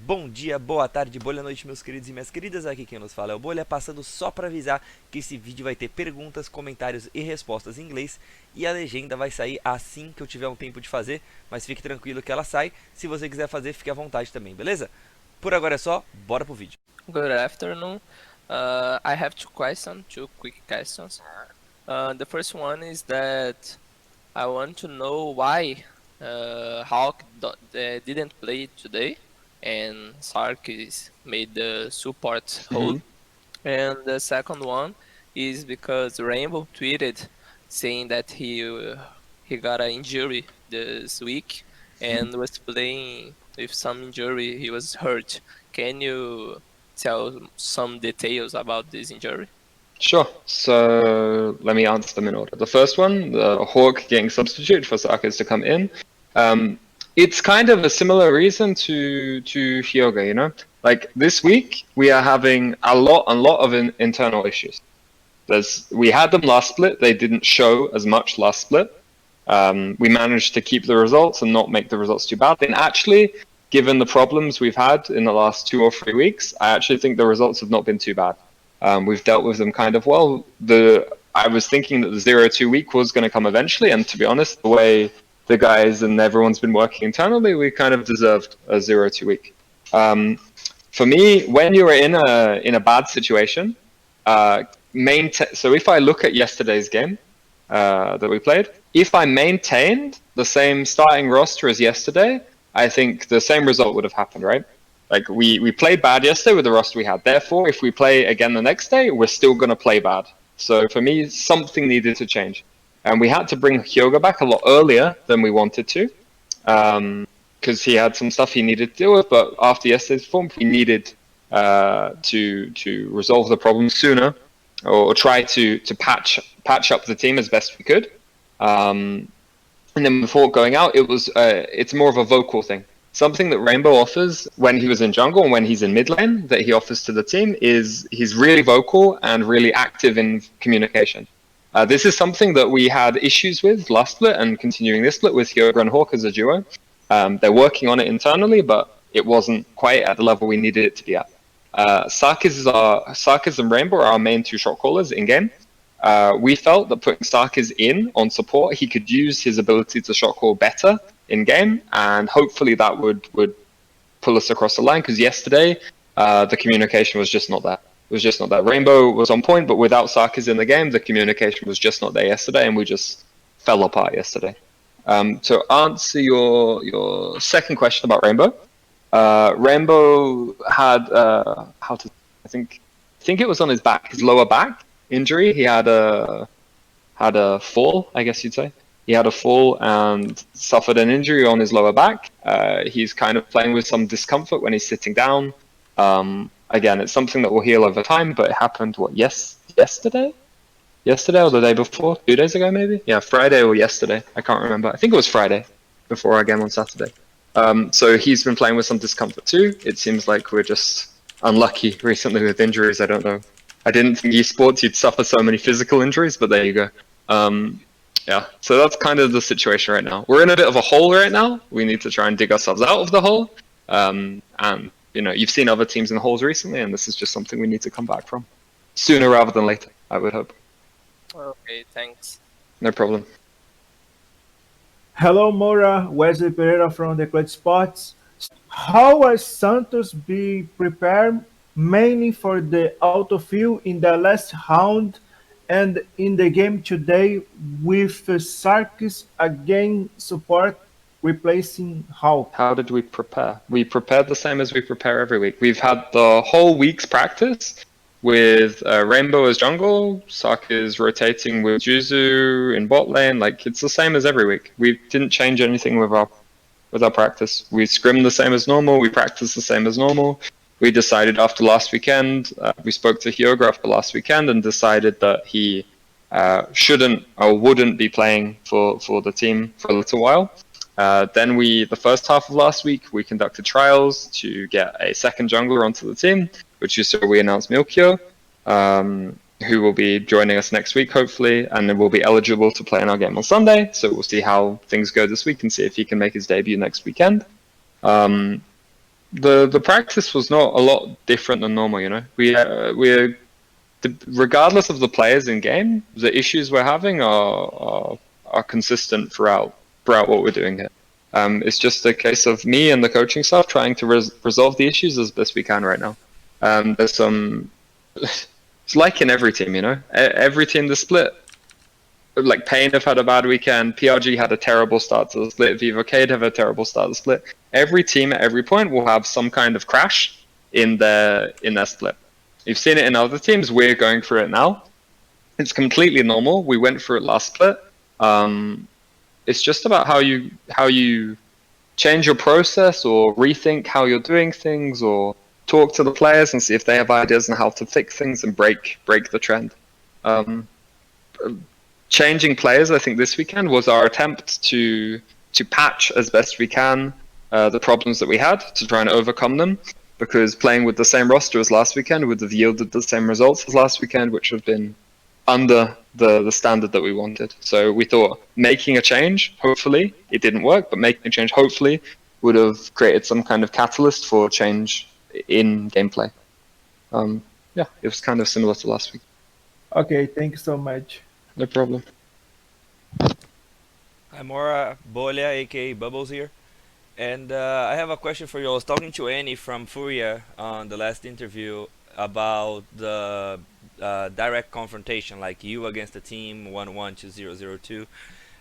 Bom dia, boa tarde, boa noite, meus queridos e minhas queridas. Aqui quem nos fala é o Bolha, passando só para avisar que esse vídeo vai ter perguntas, comentários e respostas em inglês e a legenda vai sair assim que eu tiver um tempo de fazer, mas fique tranquilo que ela sai. Se você quiser fazer, fique à vontade também, beleza? Por agora é só, bora pro vídeo. Good afternoon. I have two quick questions. The first one is that I want to know why Hawk didn't play today and Sarkis made the support hold. And the second one is because Rainbow tweeted saying that he got an injury this week and was playing with some injury. He was hurt. Can you tell some details about this injury? Sure. So let me answer them in order. The first one, the Hawk getting substituted for Sarkis to come in. It's kind of a similar reason to Hyoga, you know? Like this week, we are having a lot of internal issues. We had them last split. They didn't show as much last split. We managed to keep the results and not make the results too bad. And actually, given the problems we've had in the last 2 or 3 weeks, I actually think the results have not been too bad. We've dealt with them kind of well. I was thinking that the 0-2 week was going to come eventually, and to be honest, the way the guys and everyone's been working internally, we kind of deserved a 0-2 week. For me, when you're in a bad situation, so if I look at yesterday's game that we played, if I maintained the same starting roster as yesterday, I think the same result would have happened, right? Like we played bad yesterday with the roster we had. Therefore, if we play again the next day, we're still going to play bad. So for me, something needed to change. And we had to bring Hyoga back a lot earlier than we wanted to, because he had some stuff he needed to deal with. But after yesterday's form, we needed to resolve the problem sooner, or try to patch up the team as best we could. And then before going out, it's more of a vocal thing. Something that Rainbow offers when he was in jungle and when he's in mid lane that he offers to the team is he's really vocal and really active in communication. This is something that we had issues with last split and continuing this split with Hyoga and Hawk as a duo. They're working on it internally, but it wasn't quite at the level we needed it to be at. Sarkis and Rainbow are our main 2 shot callers in game. We felt that putting Sarkis in on support, he could use his ability to shot call better in game, and hopefully that would pull us across the line, because yesterday the communication was just not there. It was just not there. Rainbow was on point, but without Sarkis in the game, the communication was just not there yesterday, and we just fell apart yesterday. To answer your second question about Rainbow, Rainbow had I think it was on his back, his lower back injury. He had a fall, I guess you'd say. He had a fall and suffered an injury on his lower back. He's kind of playing with some discomfort when he's sitting down. Again, it's something that will heal over time, but it happened, yesterday? Yesterday or the day before? 2 days ago, maybe? Yeah, Friday or yesterday. I can't remember. I think it was Friday before our game on Saturday. So he's been playing with some discomfort too. It seems like we're just unlucky recently with injuries. I don't know. I didn't think esports you'd suffer so many physical injuries, but there you go. Yeah, so that's kind of the situation right now. We're in a bit of a hole right now. We need to try and dig ourselves out of the hole. And you know, you've seen other teams in holes recently, and this is just something we need to come back from sooner rather than later, I would hope. Okay, thanks. No problem. Hello, Mora. Wesley Pereira from the Clutch Spots. How will Santos be prepared mainly for the autofill in the last round and in the game today with Sarkis again support replacing Hawk? How did we prepare? We prepared the same as we prepare every week. We've had the whole week's practice with Rainbow as jungle, Sarkis rotating with Juzu in bot lane. Like, it's the same as every week. We didn't change anything with our practice. We scrimmed the same as normal. We practiced the same as normal. We decided after last weekend, we spoke to Hyoga after last weekend and decided that he shouldn't or wouldn't be playing for the team for a little while. Then the first half of last week, we conducted trials to get a second jungler onto the team, which is so we announced Milkyo. who will be joining us next week, hopefully, and then will be eligible to play in our game on Sunday. So we'll see how things go this week and see if he can make his debut next weekend. The practice was not a lot different than normal, you know. We're regardless of the players in game, the issues we're having are consistent throughout what we're doing here. It's just a case of me and the coaching staff trying to resolve the issues as best we can right now. There's some, it's like in every team, you know. Every team the split, like Pain have had a bad weekend, PRG had a terrible start to the split, Viva Cade have a terrible start to the split. Every team at every point will have some kind of crash in their split. You've seen it in other teams, we're going through it now. It's completely normal, we went through it last split. It's just about how you change your process or rethink how you're doing things or talk to the players and see if they have ideas on how to fix things and break the trend. Changing players, I think this weekend was our attempt to patch as best we can the problems that we had to try and overcome them, because playing with the same roster as last weekend would have yielded the same results as last weekend, which have been under the standard that we wanted. So we thought making a change, hopefully, it didn't work, but making a change hopefully would have created some kind of catalyst for change in gameplay. Yeah, it was kind of similar to last week. Okay, thank you so much. No problem. Hi Mora, Bolha, aka Bubbles here. And I have a question for you. I was talking to Annie from Furia on the last interview about the direct confrontation, like you against the team 1-1 to 0-0-2.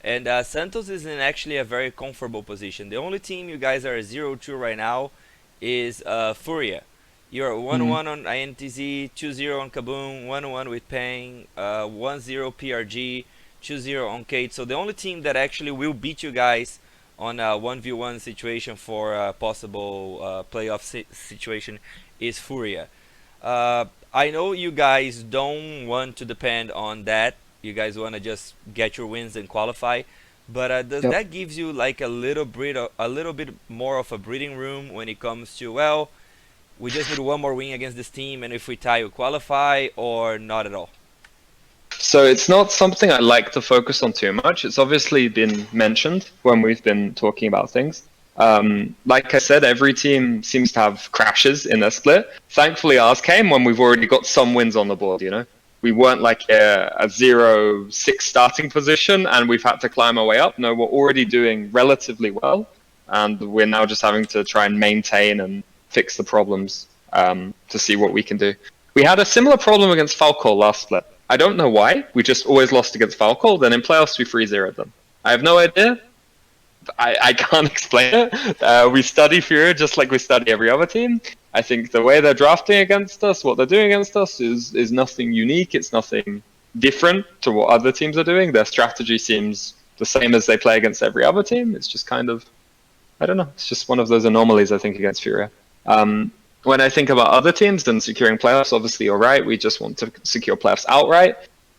And Santos is in actually a very comfortable position. The only team you guys are 0-2 right now is Furia. You're 1-1 on INTZ, 2-0 on Kaboom, 1-1 with Pang, 1-0 PRG, 2-0 on Kate. So the only team that actually will beat you guys on a 1v1 situation for a possible playoff situation is Furia. I know you guys don't want to depend on that. You guys want to just get your wins and qualify. But does that gives you like a little bit more of a breathing room when it comes to, well, we just need one more win against this team, and if we tie, we qualify, or not at all? So it's not something I like to focus on too much. It's obviously been mentioned when we've been talking about things. Like I said, every team seems to have crashes in their split. Thankfully, ours came when we've already got some wins on the board, you know? We weren't like a 0-6 starting position and we've had to climb our way up. No, we're already doing relatively well, and we're now just having to try and maintain and fix the problems to see what we can do. We had a similar problem against Falcol last split. I don't know why. We just always lost against Falcol. Then in playoffs, we 3-0'd them. I have no idea. I can't explain it. We study Furia just like we study every other team. I think the way they're drafting against us, what they're doing against us is nothing unique. It's nothing different to what other teams are doing. Their strategy seems the same as they play against every other team. It's just kind of, I don't know. It's just one of those anomalies, I think, against Furia. When I think about other teams and securing playoffs, obviously you're right. We just want to secure playoffs outright.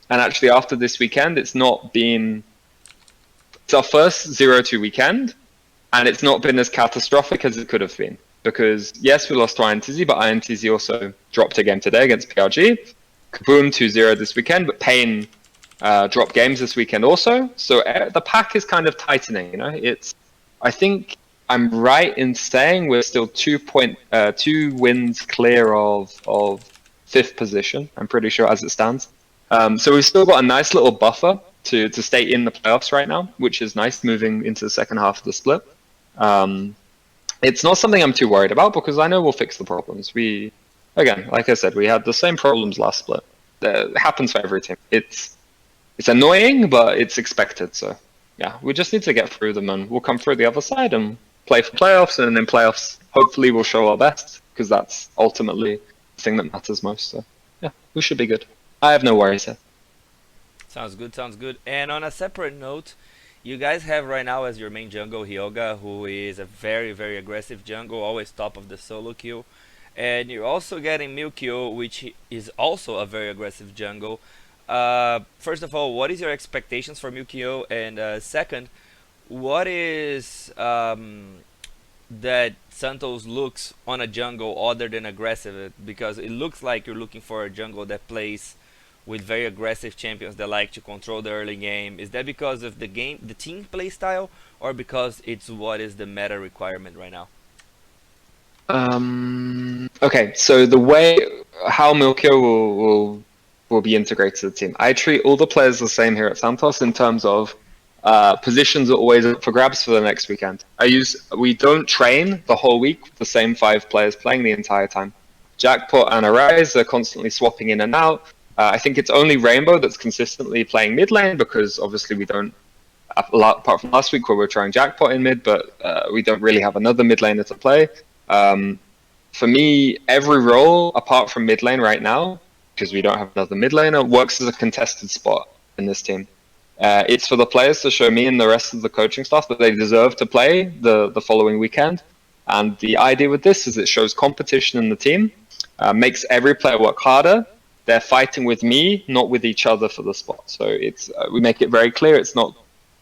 And actually after this weekend, it's our first 0-2 weekend, and it's not been as catastrophic as it could have been. Because yes, we lost to INTZ, but INTZ also dropped a game today against PRG. Kaboom 2-0 this weekend, but Pain dropped games this weekend also. So the pack is kind of tightening, you know. I think I'm right in saying we're still 2 wins clear of 5th position, I'm pretty sure, as it stands. So we've still got a nice little buffer to stay in the playoffs right now, which is nice moving into the second half of the split. It's not something I'm too worried about because I know we'll fix the problems. Again, like I said, we had the same problems last split. It happens for every team. It's annoying, but it's expected. So yeah, we just need to get through them and we'll come through the other side and play for playoffs, and in playoffs, hopefully we'll show our best because that's ultimately the thing that matters most. So yeah, we should be good. I have no worries here. Sounds good, sounds good. And on a separate note, you guys have right now as your main jungle Hyoga, who is a very, very aggressive jungle, always top of the solo queue. And you're also getting Milkyo, which is also a very aggressive jungle. First of all, what is your expectations for Milkyo? And second, what is that Santos looks on a jungle other than aggressive? Because it looks like you're looking for a jungle that plays with very aggressive champions that like to control the early game? Is that because of the team play style, or because it's what is the meta requirement right now? Okay, so the way how Milkio will be integrated to the team. I treat all the players the same here at Santos in terms of positions are always up for grabs for the next weekend. We don't train the whole week with the same 5 players playing the entire time. Jackpot and Arise are constantly swapping in and out. I think it's only Rainbow that's consistently playing mid lane because obviously we don't, apart from last week where we're trying Jackpot in mid, but we don't really have another mid laner to play. For me, every role apart from mid lane right now, because we don't have another mid laner, works as a contested spot in this team. It's for the players to show me and the rest of the coaching staff that they deserve to play the following weekend. And the idea with this is it shows competition in the team, makes every player work harder. They're fighting with me, not with each other for the spot. So it's we make it very clear it's not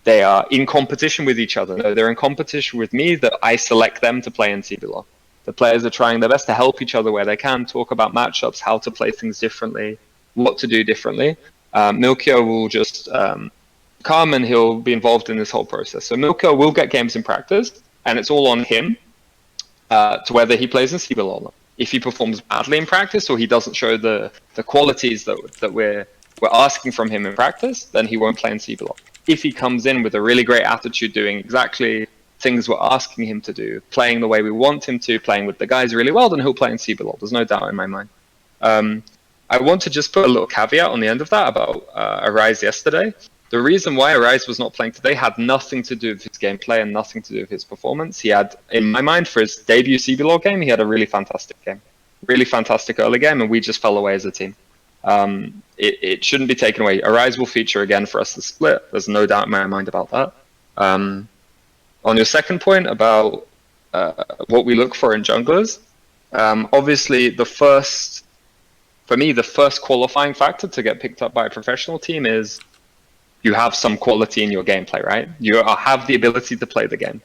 they are in competition with each other. No, they're in competition with me that I select them to play in cblol. The players are trying their best to help each other where they can, talk about matchups, how to play things differently, what to do differently. Milkio will just come and he'll be involved in this whole process. So Milkio will get games in practice, and it's all on him to whether he plays in cblol or not. If he performs badly in practice or he doesn't show the qualities that we're asking from him in practice, then he won't play in cblol. If he comes in with a really great attitude, doing exactly things we're asking him to do, playing the way we want him to, playing with the guys really well, then he'll play in cblol. There's no doubt in my mind. I want to just put a little caveat on the end of that about Arise yesterday. The reason why Arise was not playing today had nothing to do with his gameplay and nothing to do with his performance. He had, in my mind, for his debut cblol game, he had a really fantastic game. Really fantastic early game, and we just fell away as a team. It shouldn't be taken away. Arise will feature again for us to split. There's no doubt in my mind about that. On your second point about what we look for in junglers, obviously for me, the first qualifying factor to get picked up by a professional team is you have some quality in your gameplay, right? You have the ability to play the game.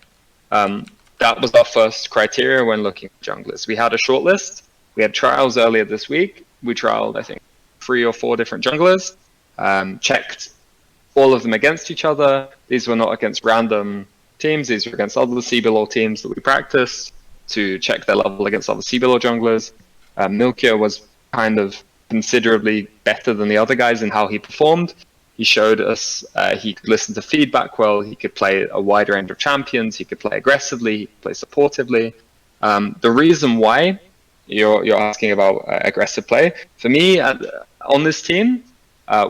That was our first criteria when looking at junglers. We had a shortlist. We had trials earlier this week. We trialed, I think, 3 or 4 different junglers, checked all of them against each other. These were not against random teams. These were against other cblol teams that we practiced to check their level against other cblol junglers. Milkio was kind of considerably better than the other guys in how he performed. He showed us he could listen to feedback well, he could play a wide range of champions, he could play aggressively, he could play supportively. The reason why you're asking about aggressive play, for me, on this team,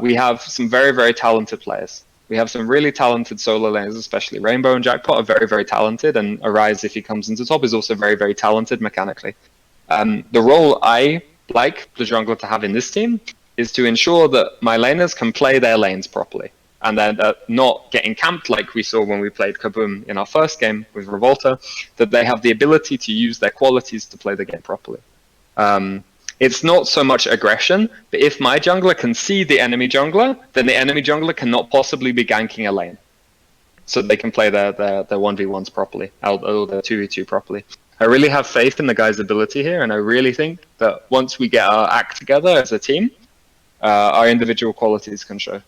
we have some very, very talented players. We have some really talented solo laners, especially Rainbow and Jackpot are very, very talented, and Arise, if he comes into top, is also very, very talented mechanically. The role I like the jungler to have in this team is to ensure that my laners can play their lanes properly, and then not getting camped like we saw when we played Kaboom in our first game with Revolta, that they have the ability to use their qualities to play the game properly. It's not so much aggression, but if my jungler can see the enemy jungler, then the enemy jungler cannot possibly be ganking a lane. So they can play their 1v1s properly, or their 2v2 properly. I really have faith in the guy's ability here, and I really think that once we get our act together as a team, our individual qualities can show.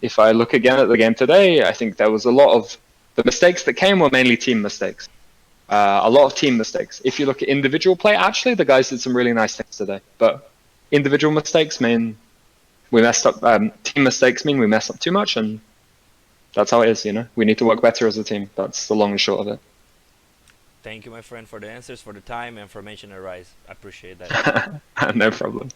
If I look again at the game today, I think there was a lot of the mistakes that came were mainly team mistakes. A lot of team mistakes. If you look at individual play, actually the guys did some really nice things today. But individual mistakes mean we messed up. Team mistakes mean we mess up too much, and that's how it is. You know, we need to work better as a team. That's the long and short of it. Thank you, my friend, for the answers, for the time, and for mentioning Arise. I appreciate that. No problem.